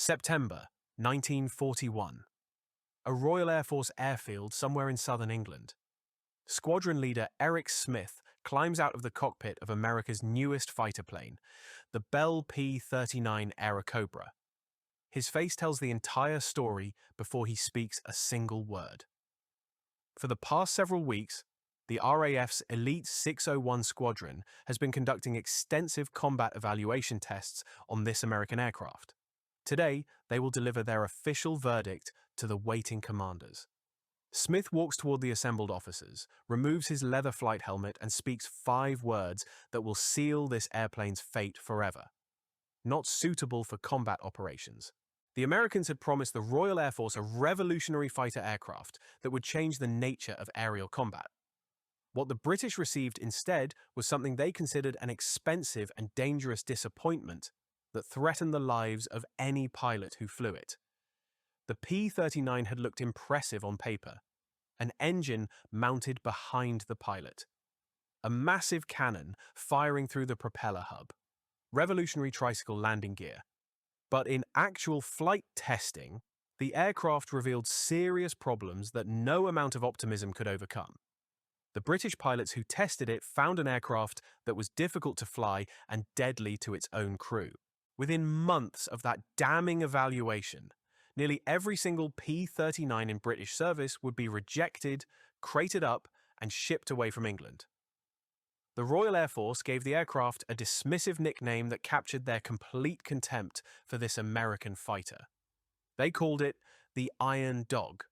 September 1941. A Royal Air Force airfield somewhere in southern England. Squadron leader Eric Smith climbs out of the cockpit of America's newest fighter plane, the Bell P-39 Airacobra. His face tells the entire story before he speaks a single word. For the past several weeks, the RAF's Elite 601 Squadron has been conducting extensive combat evaluation tests on this American aircraft. Today, they will deliver their official verdict to the waiting commanders. Smith walks toward the assembled officers, removes his leather flight helmet, and speaks 5 words that will seal this airplane's fate forever. Not suitable for combat operations. The Americans had promised the Royal Air Force a revolutionary fighter aircraft that would change the nature of aerial combat. What the British received instead was something they considered an expensive and dangerous disappointment that threatened the lives of any pilot who flew it. The P-39 had looked impressive on paper. An engine mounted behind the pilot. A massive cannon firing through the propeller hub. Revolutionary tricycle landing gear. But in actual flight testing, the aircraft revealed serious problems that no amount of optimism could overcome. The British pilots who tested it found an aircraft that was difficult to fly and deadly to its own crew. Within months of that damning evaluation, nearly every single P-39 in British service would be rejected, crated up, and shipped away from England. The Royal Air Force gave the aircraft a dismissive nickname that captured their complete contempt for this American fighter. They called it the Iron Dog.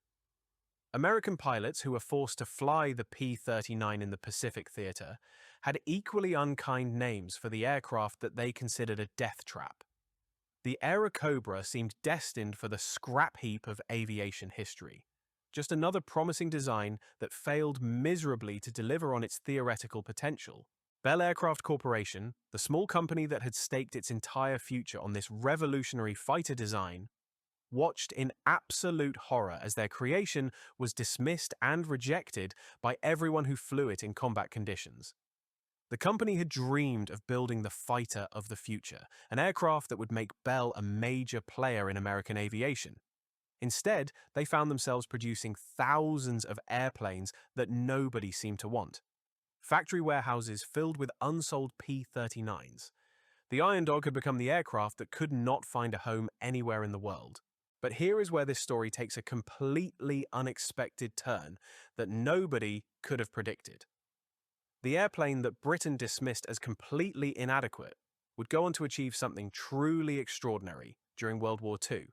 American pilots who were forced to fly the P-39 in the Pacific Theater had equally unkind names for the aircraft that they considered a death trap. The Airacobra seemed destined for the scrap heap of aviation history. Just another promising design that failed miserably to deliver on its theoretical potential. Bell Aircraft Corporation, the small company that had staked its entire future on this revolutionary fighter design, watched in absolute horror as their creation was dismissed and rejected by everyone who flew it in combat conditions. The company had dreamed of building the fighter of the future, an aircraft that would make Bell a major player in American aviation. Instead, they found themselves producing thousands of airplanes that nobody seemed to want. Factory warehouses filled with unsold P-39s. The Iron Dog had become the aircraft that could not find a home anywhere in the world. But here is where this story takes a completely unexpected turn that nobody could have predicted. The airplane that Britain dismissed as completely inadequate would go on to achieve something truly extraordinary during World War II.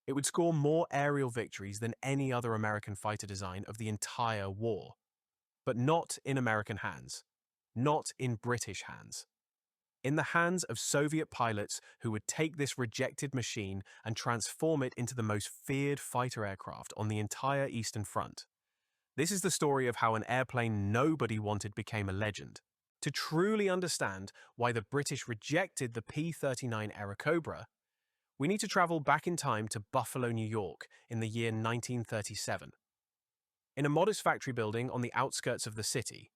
It would score more aerial victories than any other American fighter design of the entire war. But not in American hands. Not in British hands. In the hands of Soviet pilots who would take this rejected machine and transform it into the most feared fighter aircraft on the entire Eastern Front. This is the story of how an airplane nobody wanted became a legend. To truly understand why the British rejected the P-39 Airacobra, we need to travel back in time to Buffalo, New York, in the year 1937. In a modest factory building on the outskirts of the city,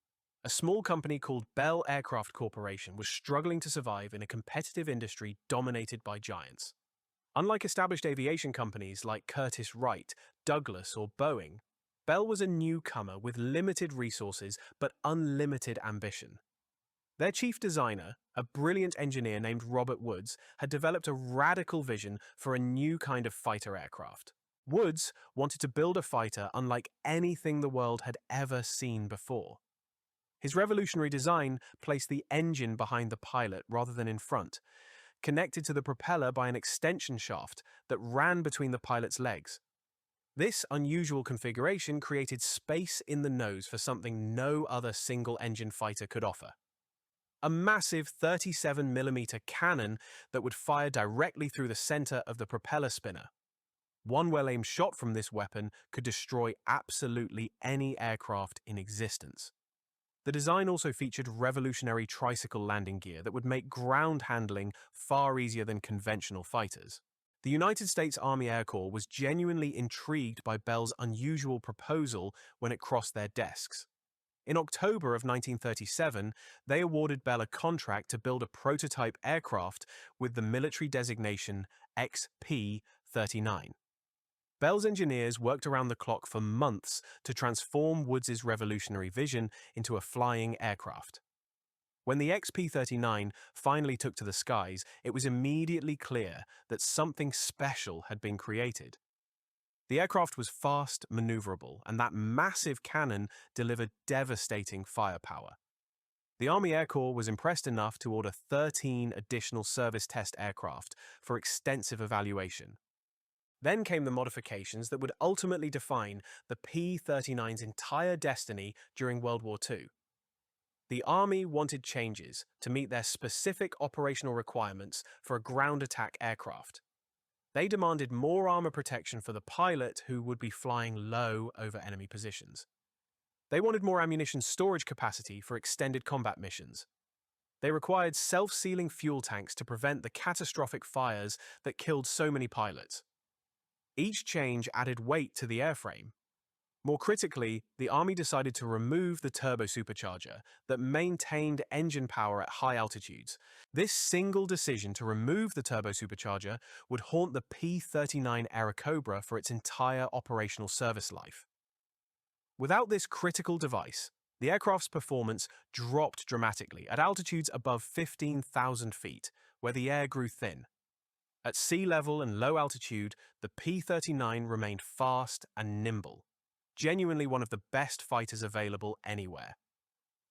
a small company called Bell Aircraft Corporation was struggling to survive in a competitive industry dominated by giants. Unlike established aviation companies like Curtiss-Wright, Douglas, or Boeing, Bell was a newcomer with limited resources but unlimited ambition. Their chief designer, a brilliant engineer named Robert Woods, had developed a radical vision for a new kind of fighter aircraft. Woods wanted to build a fighter unlike anything the world had ever seen before. His revolutionary design placed the engine behind the pilot rather than in front, connected to the propeller by an extension shaft that ran between the pilot's legs. This unusual configuration created space in the nose for something no other single-engine fighter could offer. A massive 37mm cannon that would fire directly through the center of the propeller spinner. One well-aimed shot from this weapon could destroy absolutely any aircraft in existence. The design also featured revolutionary tricycle landing gear that would make ground handling far easier than conventional fighters. The United States Army Air Corps was genuinely intrigued by Bell's unusual proposal when it crossed their desks. In October of 1937, they awarded Bell a contract to build a prototype aircraft with the military designation XP-39. Bell's engineers worked around the clock for months to transform Woods's revolutionary vision into a flying aircraft. When the XP-39 finally took to the skies, it was immediately clear that something special had been created. The aircraft was fast, maneuverable, and that massive cannon delivered devastating firepower. The Army Air Corps was impressed enough to order 13 additional service test aircraft for extensive evaluation. Then came the modifications that would ultimately define the P-39's entire destiny during World War II. The Army wanted changes to meet their specific operational requirements for a ground attack aircraft. They demanded more armor protection for the pilot who would be flying low over enemy positions. They wanted more ammunition storage capacity for extended combat missions. They required self-sealing fuel tanks to prevent the catastrophic fires that killed so many pilots. Each change added weight to the airframe. More critically, the Army decided to remove the turbo-supercharger that maintained engine power at high altitudes. This single decision to remove the turbo-supercharger would haunt the P-39 Airacobra for its entire operational service life. Without this critical device, the aircraft's performance dropped dramatically at altitudes above 15,000 feet, where the air grew thin. At sea level and low altitude, the P-39 remained fast and nimble, genuinely one of the best fighters available anywhere.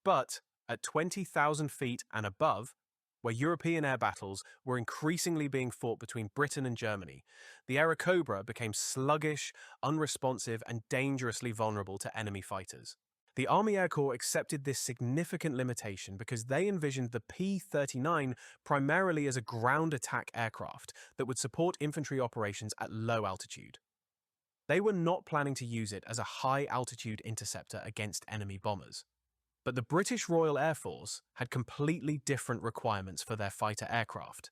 But at 20,000 feet and above, where European air battles were increasingly being fought between Britain and Germany, the Airacobra became sluggish, unresponsive, and dangerously vulnerable to enemy fighters. The Army Air Corps accepted this significant limitation because they envisioned the P-39 primarily as a ground attack aircraft that would support infantry operations at low altitude. They were not planning to use it as a high-altitude interceptor against enemy bombers. But the British Royal Air Force had completely different requirements for their fighter aircraft.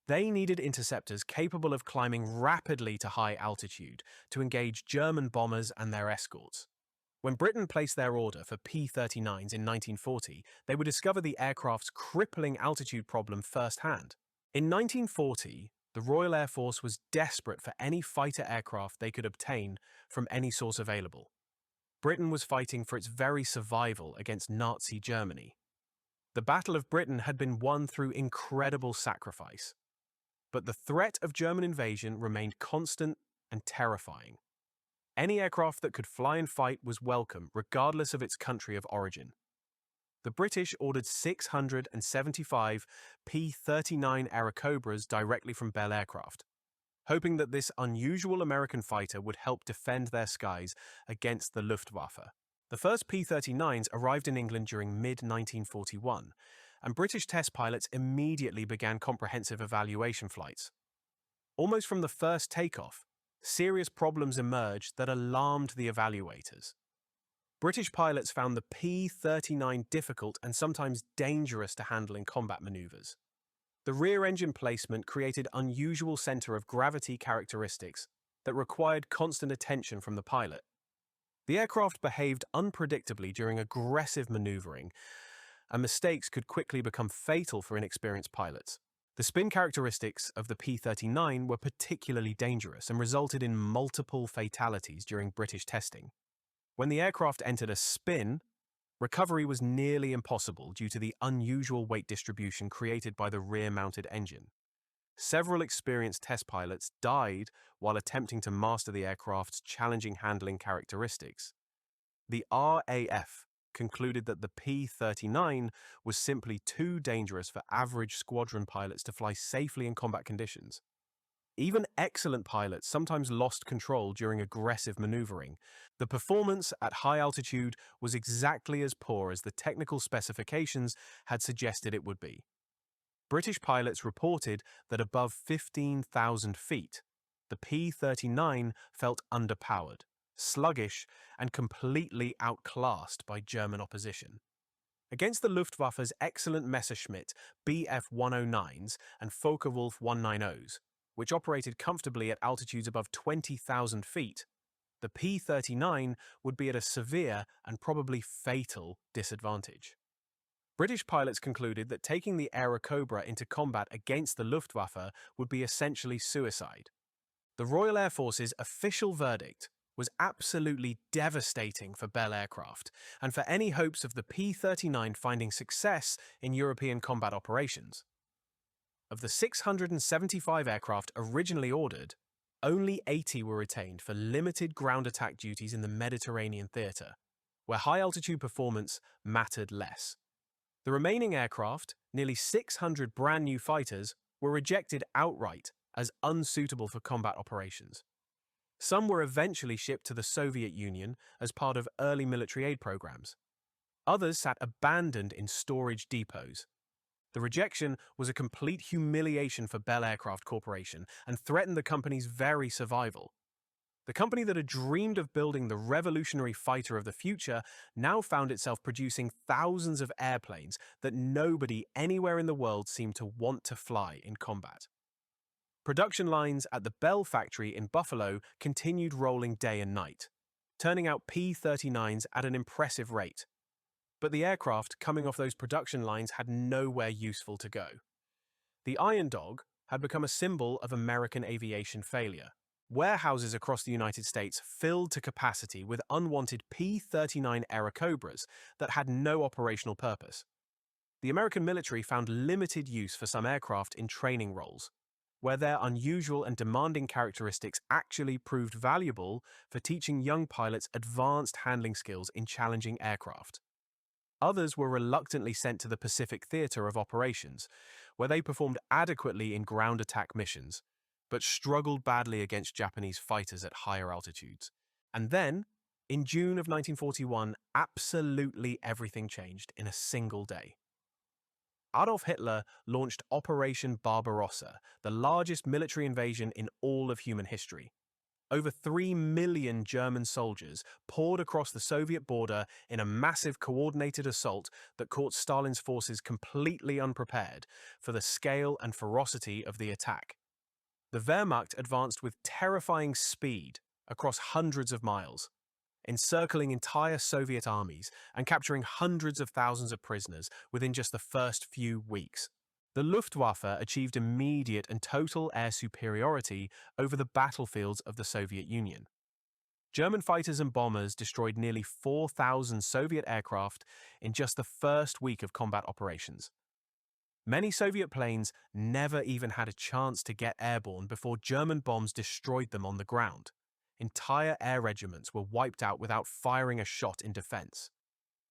They needed interceptors capable of climbing rapidly to high altitude to engage German bombers and their escorts. When Britain placed their order for P-39s in 1940, they would discover the aircraft's crippling altitude problem firsthand. In 1940, the Royal Air Force was desperate for any fighter aircraft they could obtain from any source available. Britain was fighting for its very survival against Nazi Germany. The Battle of Britain had been won through incredible sacrifice. But the threat of German invasion remained constant and terrifying. Any aircraft that could fly and fight was welcome, regardless of its country of origin. The British ordered 675 P-39 Airacobras directly from Bell Aircraft, hoping that this unusual American fighter would help defend their skies against the Luftwaffe. The first P-39s arrived in England during mid-1941, and British test pilots immediately began comprehensive evaluation flights. Almost from the first takeoff, serious problems emerged that alarmed the evaluators. British pilots found the P-39 difficult and sometimes dangerous to handle in combat maneuvers. The rear engine placement created unusual center of gravity characteristics that required constant attention from the pilot. The aircraft behaved unpredictably during aggressive maneuvering, and mistakes could quickly become fatal for inexperienced pilots. The spin characteristics of the P-39 were particularly dangerous and resulted in multiple fatalities during British testing. When the aircraft entered a spin, recovery was nearly impossible due to the unusual weight distribution created by the rear-mounted engine. Several experienced test pilots died while attempting to master the aircraft's challenging handling characteristics. The RAF concluded that the P-39 was simply too dangerous for average squadron pilots to fly safely in combat conditions. Even excellent pilots sometimes lost control during aggressive maneuvering. The performance at high altitude was exactly as poor as the technical specifications had suggested it would be. British pilots reported that above 15,000 feet, the P-39 felt underpowered, sluggish, and completely outclassed by German opposition. Against the Luftwaffe's excellent Messerschmitt Bf-109s and Focke-Wulf 190s, which operated comfortably at altitudes above 20,000 feet, the P-39 would be at a severe and probably fatal disadvantage. British pilots concluded that taking the Airacobra into combat against the Luftwaffe would be essentially suicide. The Royal Air Force's official verdict was absolutely devastating for Bell aircraft and for any hopes of the P-39 finding success in European combat operations. Of the 675 aircraft originally ordered, only 80 were retained for limited ground attack duties in the Mediterranean theatre, where high-altitude performance mattered less. The remaining aircraft, nearly 600 brand-new fighters, were rejected outright as unsuitable for combat operations. Some were eventually shipped to the Soviet Union as part of early military aid programs. Others sat abandoned in storage depots. The rejection was a complete humiliation for Bell Aircraft Corporation and threatened the company's very survival. The company that had dreamed of building the revolutionary fighter of the future now found itself producing thousands of airplanes that nobody anywhere in the world seemed to want to fly in combat. Production lines at the Bell factory in Buffalo continued rolling day and night, turning out P-39s at an impressive rate. But the aircraft coming off those production lines had nowhere useful to go. The Iron Dog had become a symbol of American aviation failure. Warehouses across the United States filled to capacity with unwanted P-39 Airacobras that had no operational purpose. The American military found limited use for some aircraft in training roles, where their unusual and demanding characteristics actually proved valuable for teaching young pilots advanced handling skills in challenging aircraft. Others were reluctantly sent to the Pacific Theater of Operations, where they performed adequately in ground attack missions, but struggled badly against Japanese fighters at higher altitudes. And then, in June of 1941, absolutely everything changed in a single day. Adolf Hitler launched Operation Barbarossa, the largest military invasion in all of human history. Over 3 million German soldiers poured across the Soviet border in a massive coordinated assault that caught Stalin's forces completely unprepared for the scale and ferocity of the attack. The Wehrmacht advanced with terrifying speed across hundreds of miles, encircling entire Soviet armies and capturing hundreds of thousands of prisoners within just the first few weeks. The Luftwaffe achieved immediate and total air superiority over the battlefields of the Soviet Union. German fighters and bombers destroyed nearly 4,000 Soviet aircraft in just the first week of combat operations. Many Soviet planes never even had a chance to get airborne before German bombs destroyed them on the ground. Entire air regiments were wiped out without firing a shot in defense.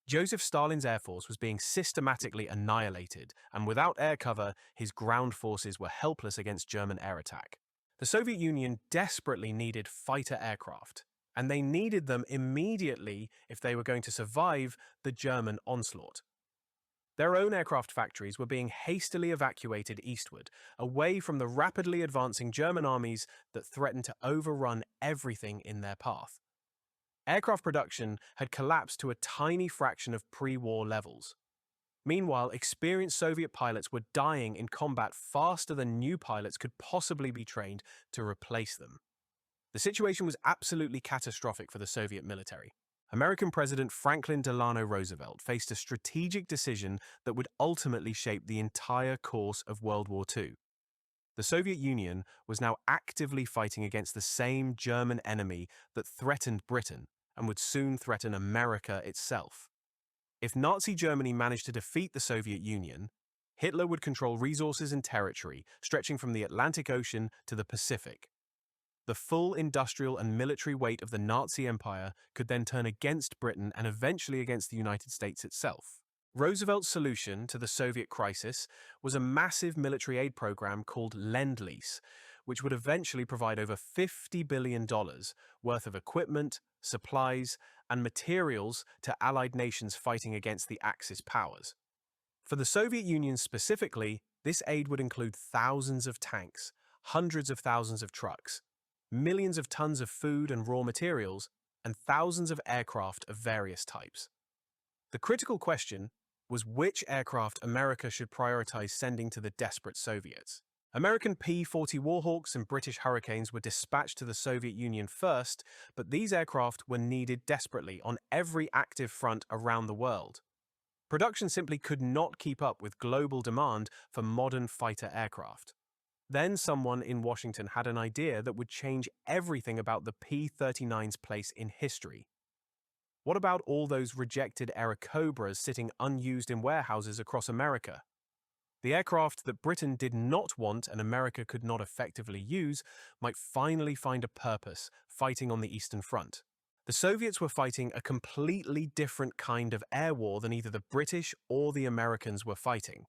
Joseph Stalin's air force was being systematically annihilated, and without air cover, his ground forces were helpless against German air attack. The Soviet Union desperately needed fighter aircraft, and they needed them immediately if they were going to survive the German onslaught. Their own aircraft factories were being hastily evacuated eastward, away from the rapidly advancing German armies that threatened to overrun everything in their path. Aircraft production had collapsed to a tiny fraction of pre-war levels. Meanwhile, experienced Soviet pilots were dying in combat faster than new pilots could possibly be trained to replace them. The situation was absolutely catastrophic for the Soviet military. American President Franklin Delano Roosevelt faced a strategic decision that would ultimately shape the entire course of World War II. The Soviet Union was now actively fighting against the same German enemy that threatened Britain and would soon threaten America itself. If Nazi Germany managed to defeat the Soviet Union, Hitler would control resources and territory stretching from the Atlantic Ocean to the Pacific. The full industrial and military weight of the Nazi Empire could then turn against Britain and eventually against the United States itself. Roosevelt's solution to the Soviet crisis was a massive military aid program called Lend-Lease, which would eventually provide over $50 billion worth of equipment, supplies, and materials to Allied nations fighting against the Axis powers. For the Soviet Union specifically, this aid would include thousands of tanks, hundreds of thousands of trucks, millions of tons of food and raw materials, and thousands of aircraft of various types. The critical question was which aircraft America should prioritize sending to the desperate Soviets. American P-40 Warhawks and British Hurricanes were dispatched to the Soviet Union first, but these aircraft were needed desperately on every active front around the world. Production simply could not keep up with global demand for modern fighter aircraft. Then someone in Washington had an idea that would change everything about the P-39's place in history. What about all those rejected Airacobras sitting unused in warehouses across America? The aircraft that Britain did not want and America could not effectively use might finally find a purpose fighting on the Eastern Front. The Soviets were fighting a completely different kind of air war than either the British or the Americans were fighting.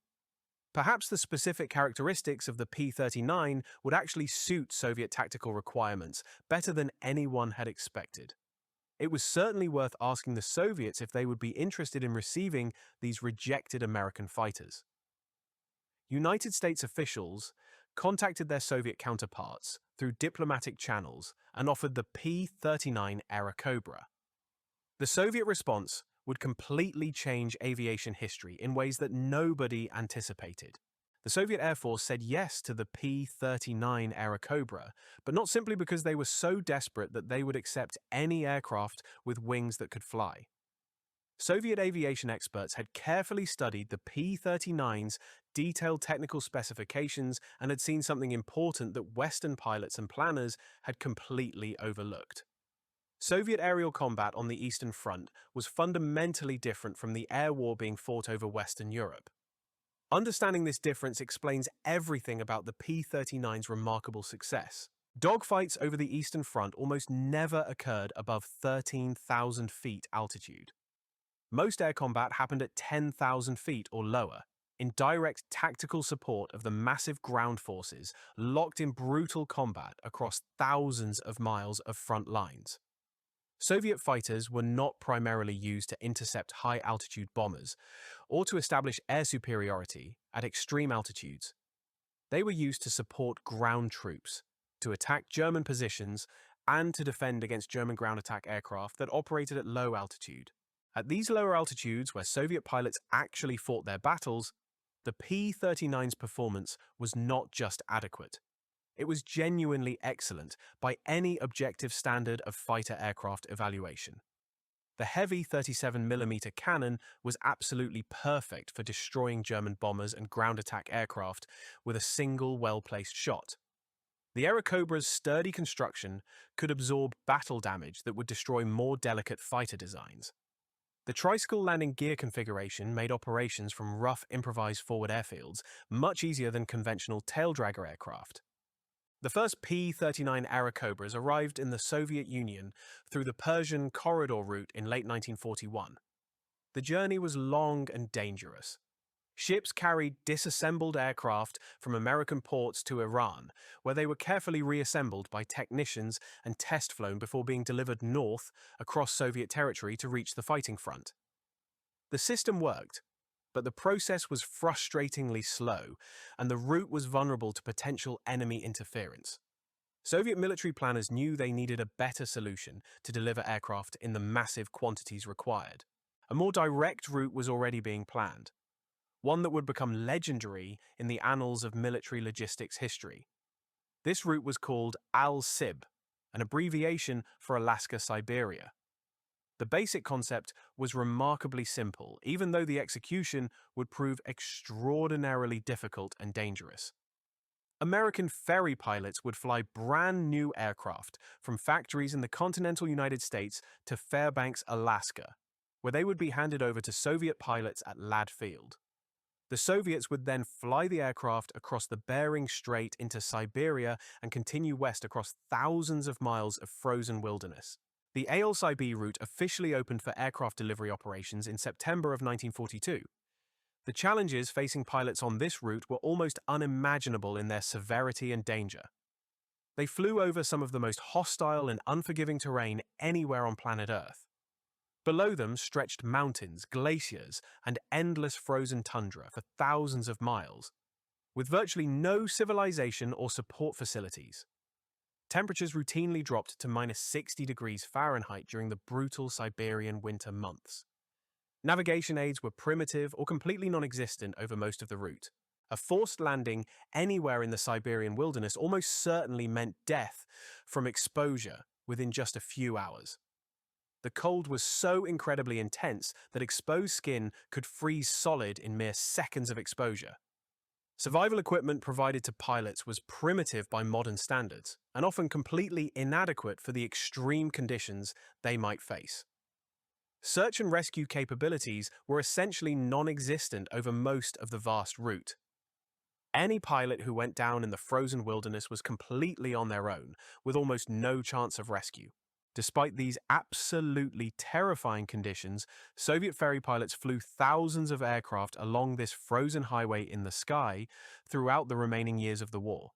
Perhaps the specific characteristics of the P-39 would actually suit Soviet tactical requirements better than anyone had expected. It was certainly worth asking the Soviets if they would be interested in receiving these rejected American fighters. United States officials contacted their Soviet counterparts through diplomatic channels and offered the P-39 Airacobra. The Soviet response would completely change aviation history in ways that nobody anticipated. The Soviet Air Force said yes to the P-39 Airacobra, but not simply because they were so desperate that they would accept any aircraft with wings that could fly. Soviet aviation experts had carefully studied the P-39's detailed technical specifications and had seen something important that Western pilots and planners had completely overlooked. Soviet aerial combat on the Eastern Front was fundamentally different from the air war being fought over Western Europe. Understanding this difference explains everything about the P-39's remarkable success. Dogfights over the Eastern Front almost never occurred above 13,000 feet altitude. Most air combat happened at 10,000 feet or lower, in direct tactical support of the massive ground forces locked in brutal combat across thousands of miles of front lines. Soviet fighters were not primarily used to intercept high-altitude bombers or to establish air superiority at extreme altitudes. They were used to support ground troops, to attack German positions, and to defend against German ground attack aircraft that operated at low altitude. At these lower altitudes, where Soviet pilots actually fought their battles, the P-39's performance was not just adequate. It was genuinely excellent by any objective standard of fighter aircraft evaluation. The heavy 37mm cannon was absolutely perfect for destroying German bombers and ground attack aircraft with a single well-placed shot. The Airacobra's sturdy construction could absorb battle damage that would destroy more delicate fighter designs. The tricycle landing gear configuration made operations from rough improvised forward airfields much easier than conventional tail-dragger aircraft. The first P-39 Airacobras arrived in the Soviet Union through the Persian corridor route in late 1941. The journey was long and dangerous. Ships carried disassembled aircraft from American ports to Iran, where they were carefully reassembled by technicians and test-flown before being delivered north across Soviet territory to reach the fighting front. The system worked, but the process was frustratingly slow, and the route was vulnerable to potential enemy interference. Soviet military planners knew they needed a better solution to deliver aircraft in the massive quantities required. A more direct route was already being planned, one that would become legendary in the annals of military logistics history. This route was called ALSIB, an abbreviation for Alaska-Siberia. The basic concept was remarkably simple, even though the execution would prove extraordinarily difficult and dangerous. American ferry pilots would fly brand new aircraft from factories in the continental United States to Fairbanks, Alaska, where they would be handed over to Soviet pilots at Ladd Field. The Soviets would then fly the aircraft across the Bering Strait into Siberia and continue west across thousands of miles of frozen wilderness. The ALSIB route officially opened for aircraft delivery operations in September of 1942. The challenges facing pilots on this route were almost unimaginable in their severity and danger. They flew over some of the most hostile and unforgiving terrain anywhere on planet Earth. Below them stretched mountains, glaciers, and endless frozen tundra for thousands of miles, with virtually no civilization or support facilities. Temperatures routinely dropped to -60 degrees Fahrenheit during the brutal Siberian winter months. Navigation aids were primitive or completely non-existent over most of the route. A forced landing anywhere in the Siberian wilderness almost certainly meant death from exposure within just a few hours. The cold was so incredibly intense that exposed skin could freeze solid in mere seconds of exposure. Survival equipment provided to pilots was primitive by modern standards, and often completely inadequate for the extreme conditions they might face. Search and rescue capabilities were essentially non-existent over most of the vast route. Any pilot who went down in the frozen wilderness was completely on their own, with almost no chance of rescue. Despite these absolutely terrifying conditions, Soviet ferry pilots flew thousands of aircraft along this frozen highway in the sky throughout the remaining years of the war.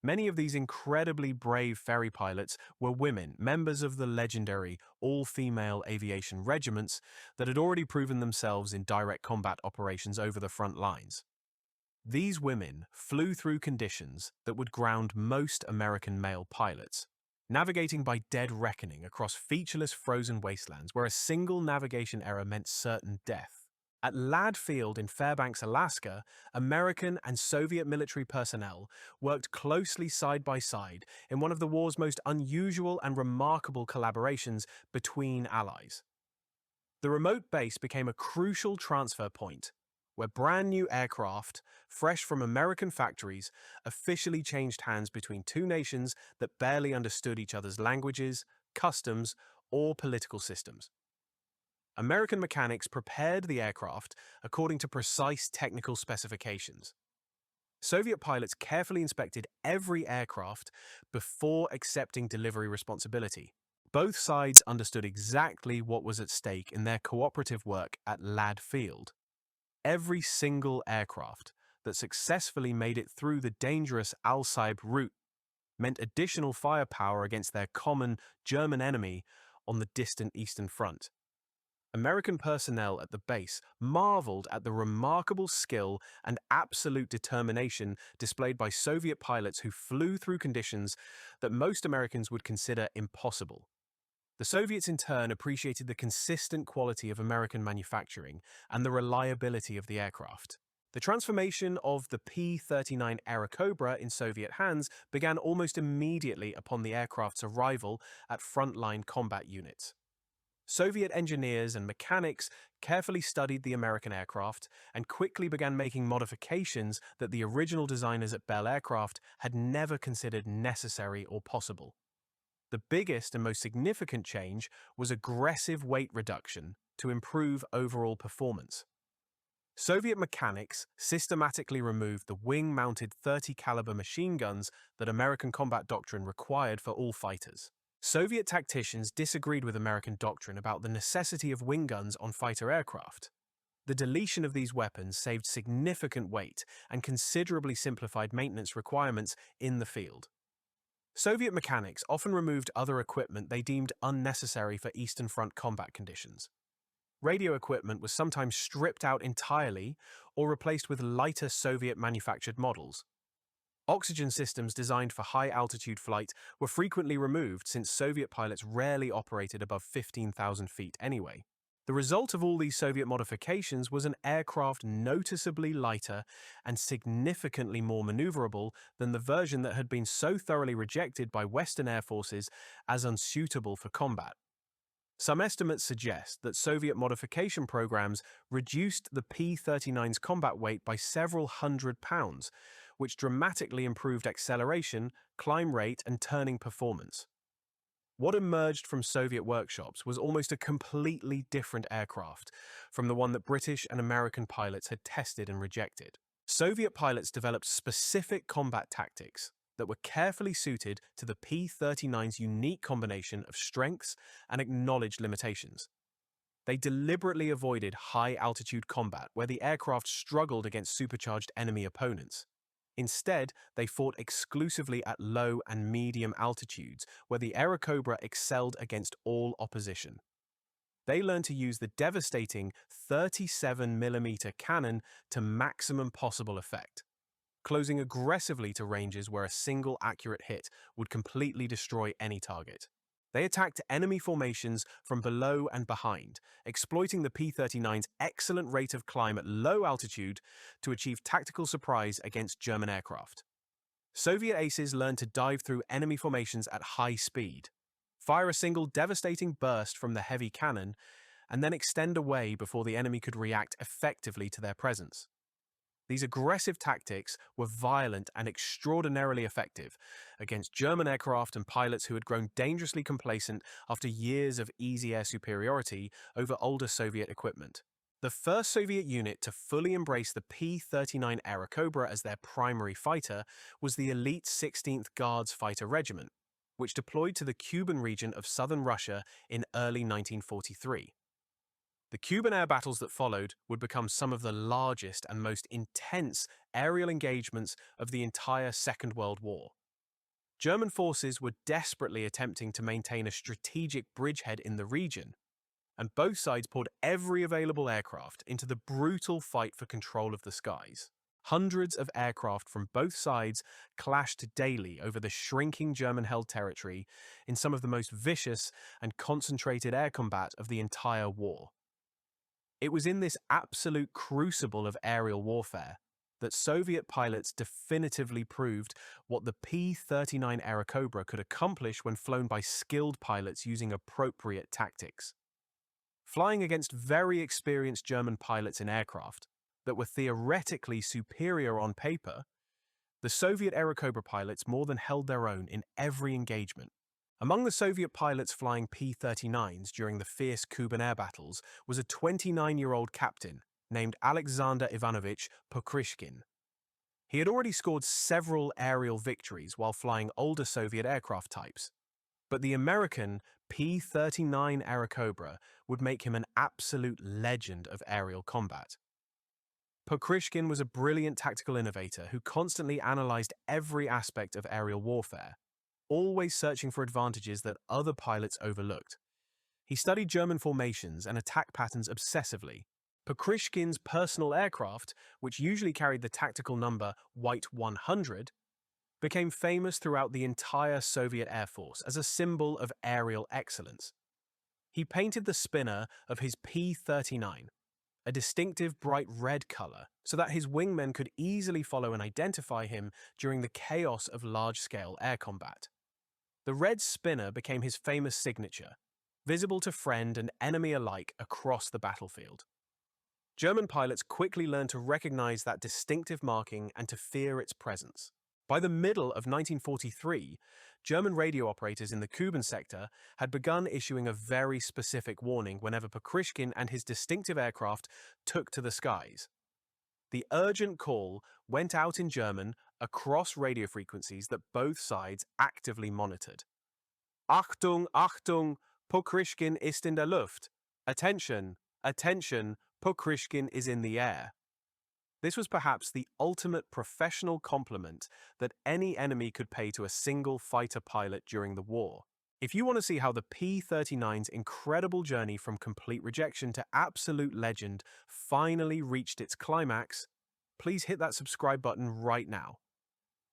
Many of these incredibly brave ferry pilots were women, members of the legendary all-female aviation regiments that had already proven themselves in direct combat operations over the front lines. These women flew through conditions that would ground most American male pilots, navigating by dead reckoning across featureless frozen wastelands where a single navigation error meant certain death. At Ladd Field in Fairbanks, Alaska, American and Soviet military personnel worked closely side by side in one of the war's most unusual and remarkable collaborations between allies. The remote base became a crucial transfer point, where brand new aircraft, fresh from American factories, officially changed hands between two nations that barely understood each other's languages, customs, or political systems. American mechanics prepared the aircraft according to precise technical specifications. Soviet pilots carefully inspected every aircraft before accepting delivery responsibility. Both sides understood exactly what was at stake in their cooperative work at Ladd Field. Every single aircraft that successfully made it through the dangerous ALSIB route meant additional firepower against their common German enemy on the distant Eastern Front. American personnel at the base marveled at the remarkable skill and absolute determination displayed by Soviet pilots who flew through conditions that most Americans would consider impossible. The Soviets in turn appreciated the consistent quality of American manufacturing and the reliability of the aircraft. The transformation of the P-39 Airacobra in Soviet hands began almost immediately upon the aircraft's arrival at frontline combat units. Soviet engineers and mechanics carefully studied the American aircraft and quickly began making modifications that the original designers at Bell Aircraft had never considered necessary or possible. The biggest and most significant change was aggressive weight reduction to improve overall performance. Soviet mechanics systematically removed the wing-mounted 30-caliber machine guns that American combat doctrine required for all fighters. Soviet tacticians disagreed with American doctrine about the necessity of wing guns on fighter aircraft. The deletion of these weapons saved significant weight and considerably simplified maintenance requirements in the field. Soviet mechanics often removed other equipment they deemed unnecessary for Eastern Front combat conditions. Radio equipment was sometimes stripped out entirely or replaced with lighter Soviet-manufactured models. Oxygen systems designed for high-altitude flight were frequently removed since Soviet pilots rarely operated above 15,000 feet anyway. The result of all these Soviet modifications was an aircraft noticeably lighter and significantly more maneuverable than the version that had been so thoroughly rejected by Western air forces as unsuitable for combat. Some estimates suggest that Soviet modification programs reduced the P-39's combat weight by several hundred pounds, which dramatically improved acceleration, climb rate, and turning performance. What emerged from Soviet workshops was almost a completely different aircraft from the one that British and American pilots had tested and rejected. Soviet pilots developed specific combat tactics that were carefully suited to the P-39's unique combination of strengths and acknowledged limitations. They deliberately avoided high-altitude combat where the aircraft struggled against supercharged enemy opponents. Instead, they fought exclusively at low and medium altitudes, where the Airacobra excelled against all opposition. They learned to use the devastating 37mm cannon to maximum possible effect, closing aggressively to ranges where a single accurate hit would completely destroy any target. They attacked enemy formations from below and behind, exploiting the P-39's excellent rate of climb at low altitude to achieve tactical surprise against German aircraft. Soviet aces learned to dive through enemy formations at high speed, fire a single devastating burst from the heavy cannon, and then extend away before the enemy could react effectively to their presence. These aggressive tactics were violent and extraordinarily effective against German aircraft and pilots who had grown dangerously complacent after years of easy air superiority over older Soviet equipment. The first Soviet unit to fully embrace the P-39 Airacobra as their primary fighter was the elite 16th Guards Fighter Regiment, which deployed to the Kuban region of southern Russia in early 1943. The Cuban air battles that followed would become some of the largest and most intense aerial engagements of the entire Second World War. German forces were desperately attempting to maintain a strategic bridgehead in the region, and both sides poured every available aircraft into the brutal fight for control of the skies. Hundreds of aircraft from both sides clashed daily over the shrinking German-held territory in some of the most vicious and concentrated air combat of the entire war. It was in this absolute crucible of aerial warfare that Soviet pilots definitively proved what the P-39 Airacobra could accomplish when flown by skilled pilots using appropriate tactics. Flying against very experienced German pilots in aircraft that were theoretically superior on paper, the Soviet Airacobra pilots more than held their own in every engagement. Among the Soviet pilots flying P-39s during the fierce Kuban air battles was a 29-year-old captain named Aleksandr Ivanovich Pokryshkin. He had already scored several aerial victories while flying older Soviet aircraft types, but the American P-39 Airacobra would make him an absolute legend of aerial combat. Pokryshkin was a brilliant tactical innovator who constantly analyzed every aspect of aerial warfare, always searching for advantages that other pilots overlooked. He studied German formations and attack patterns obsessively. Pokryshkin's personal aircraft, which usually carried the tactical number White 100, became famous throughout the entire Soviet Air Force as a symbol of aerial excellence. He painted the spinner of his P-39, a distinctive bright red color, so that his wingmen could easily follow and identify him during the chaos of large-scale air combat. The red spinner became his famous signature, visible to friend and enemy alike across the battlefield. German pilots quickly learned to recognize that distinctive marking and to fear its presence. By the middle of 1943, German radio operators in the Kuban sector had begun issuing a very specific warning whenever Pokryshkin and his distinctive aircraft took to the skies. The urgent call went out in German across radio frequencies that both sides actively monitored. Achtung, Achtung, Pokryshkin ist in der Luft. Attention, attention, Pokryshkin is in the air. This was perhaps the ultimate professional compliment that any enemy could pay to a single fighter pilot during the war. If you want to see how the P-39's incredible journey from complete rejection to absolute legend finally reached its climax, please hit that subscribe button right now.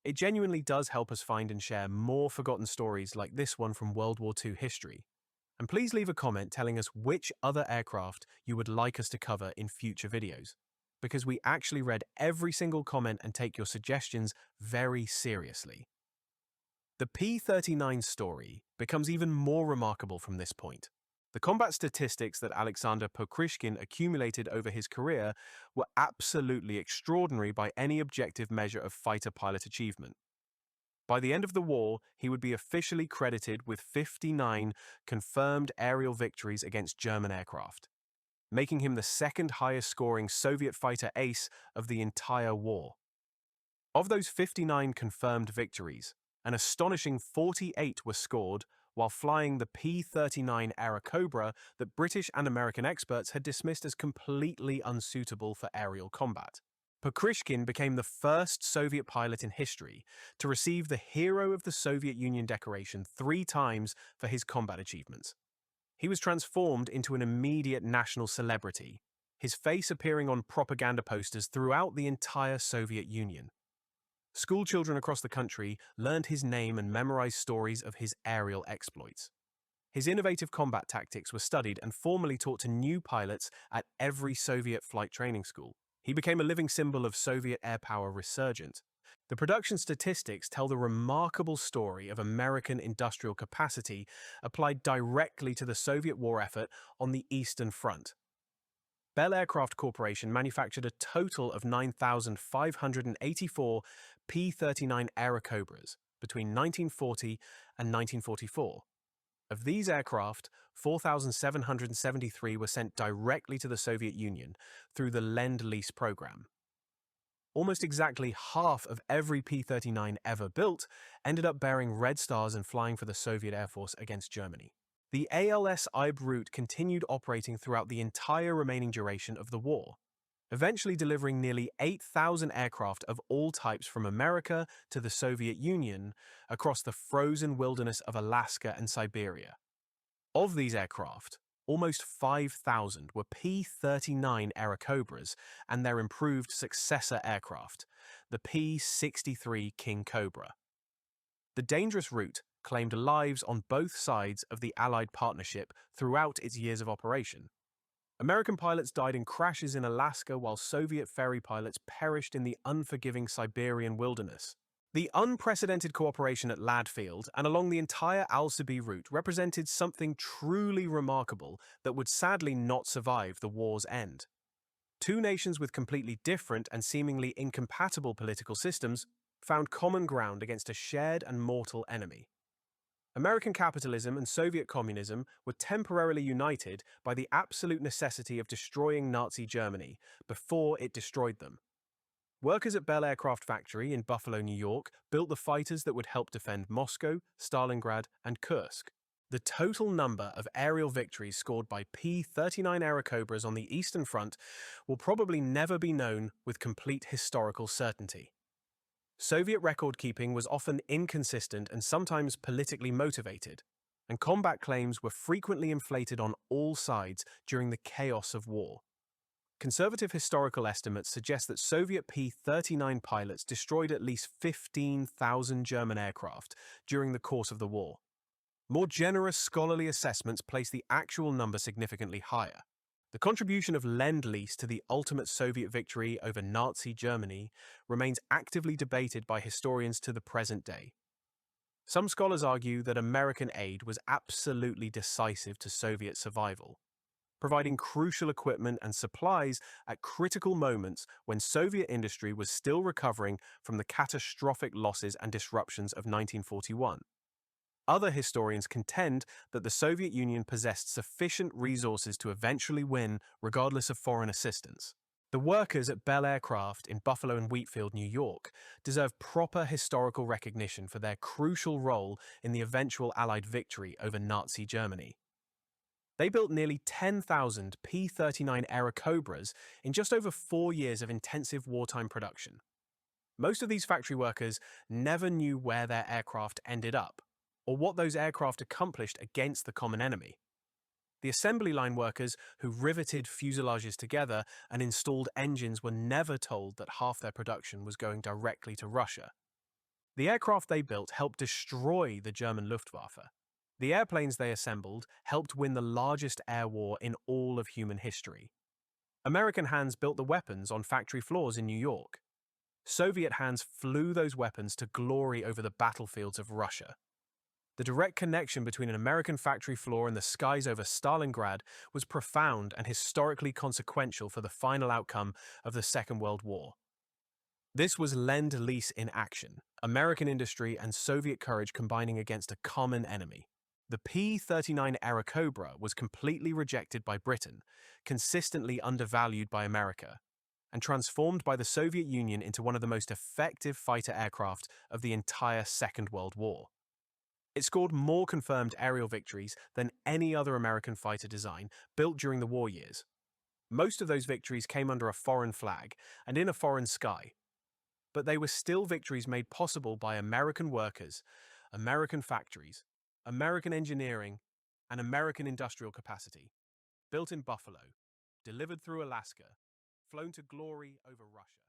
It genuinely does help us find and share more forgotten stories like this one from World War II history. And please leave a comment telling us which other aircraft you would like us to cover in future videos, because we actually read every single comment and take your suggestions very seriously. The P-39 story becomes even more remarkable from this point. The combat statistics that Aleksandr Pokryshkin accumulated over his career were absolutely extraordinary by any objective measure of fighter pilot achievement. By the end of the war, he would be officially credited with 59 confirmed aerial victories against German aircraft, making him the second highest scoring Soviet fighter ace of the entire war. Of those 59 confirmed victories, an astonishing 48 were scored while flying the P-39 Airacobra that British and American experts had dismissed as completely unsuitable for aerial combat. Pokryshkin became the first Soviet pilot in history to receive the Hero of the Soviet Union decoration 3 times for his combat achievements. He was transformed into an immediate national celebrity, his face appearing on propaganda posters throughout the entire Soviet Union. Schoolchildren across the country learned his name and memorized stories of his aerial exploits. His innovative combat tactics were studied and formally taught to new pilots at every Soviet flight training school. He became a living symbol of Soviet air power resurgent, The production statistics tell the remarkable story of American industrial capacity applied directly to the Soviet war effort on the Eastern Front. Bell Aircraft Corporation manufactured a total of 9,584 P-39 Airacobras between 1940 and 1944. Of these aircraft, 4,773 were sent directly to the Soviet Union through the Lend-Lease program. Almost exactly half of every P-39 ever built ended up bearing red stars and flying for the Soviet Air Force against Germany. The ALSIB route continued operating throughout the entire remaining duration of the war, eventually delivering nearly 8,000 aircraft of all types from America to the Soviet Union across the frozen wilderness of Alaska and Siberia. Of these aircraft, almost 5,000 were P-39 Airacobras and their improved successor aircraft, the P-63 King Cobra. The dangerous route claimed lives on both sides of the Allied partnership throughout its years of operation. American pilots died in crashes in Alaska while Soviet ferry pilots perished in the unforgiving Siberian wilderness. The unprecedented cooperation at Ladfield and along the entire ALSIB route represented something truly remarkable that would sadly not survive the war's end. Two nations with completely different and seemingly incompatible political systems found common ground against a shared and mortal enemy. American capitalism and Soviet communism were temporarily united by the absolute necessity of destroying Nazi Germany before it destroyed them. Workers at Bell Aircraft Factory in Buffalo, New York, built the fighters that would help defend Moscow, Stalingrad, and Kursk. The total number of aerial victories scored by P-39 Airacobras on the Eastern Front will probably never be known with complete historical certainty. Soviet record-keeping was often inconsistent and sometimes politically motivated, and combat claims were frequently inflated on all sides during the chaos of war. Conservative historical estimates suggest that Soviet P-39 pilots destroyed at least 15,000 German aircraft during the course of the war. More generous scholarly assessments place the actual number significantly higher. The contribution of Lend-Lease to the ultimate Soviet victory over Nazi Germany remains actively debated by historians to the present day. Some scholars argue that American aid was absolutely decisive to Soviet survival, providing crucial equipment and supplies at critical moments when Soviet industry was still recovering from the catastrophic losses and disruptions of 1941. Other historians contend that the Soviet Union possessed sufficient resources to eventually win, regardless of foreign assistance. The workers at Bell Aircraft in Buffalo and Wheatfield, New York, deserve proper historical recognition for their crucial role in the eventual Allied victory over Nazi Germany. They built nearly 10,000 P-39 Airacobras in just over 4 years of intensive wartime production. Most of these factory workers never knew where their aircraft ended up, or what those aircraft accomplished against the common enemy. The assembly line workers who riveted fuselages together and installed engines were never told that half their production was going directly to Russia. The aircraft they built helped destroy the German Luftwaffe. The airplanes they assembled helped win the largest air war in all of human history. American hands built the weapons on factory floors in New York. Soviet hands flew those weapons to glory over the battlefields of Russia. The direct connection between an American factory floor and the skies over Stalingrad was profound and historically consequential for the final outcome of the Second World War. This was Lend-Lease in action, American industry and Soviet courage combining against a common enemy. The P-39 Airacobra was completely rejected by Britain, consistently undervalued by America, and transformed by the Soviet Union into one of the most effective fighter aircraft of the entire Second World War. It scored more confirmed aerial victories than any other American fighter design built during the war years. Most of those victories came under a foreign flag and in a foreign sky, but they were still victories made possible by American workers, American factories, American engineering, and American industrial capacity, built in Buffalo, delivered through Alaska, flown to glory over Russia.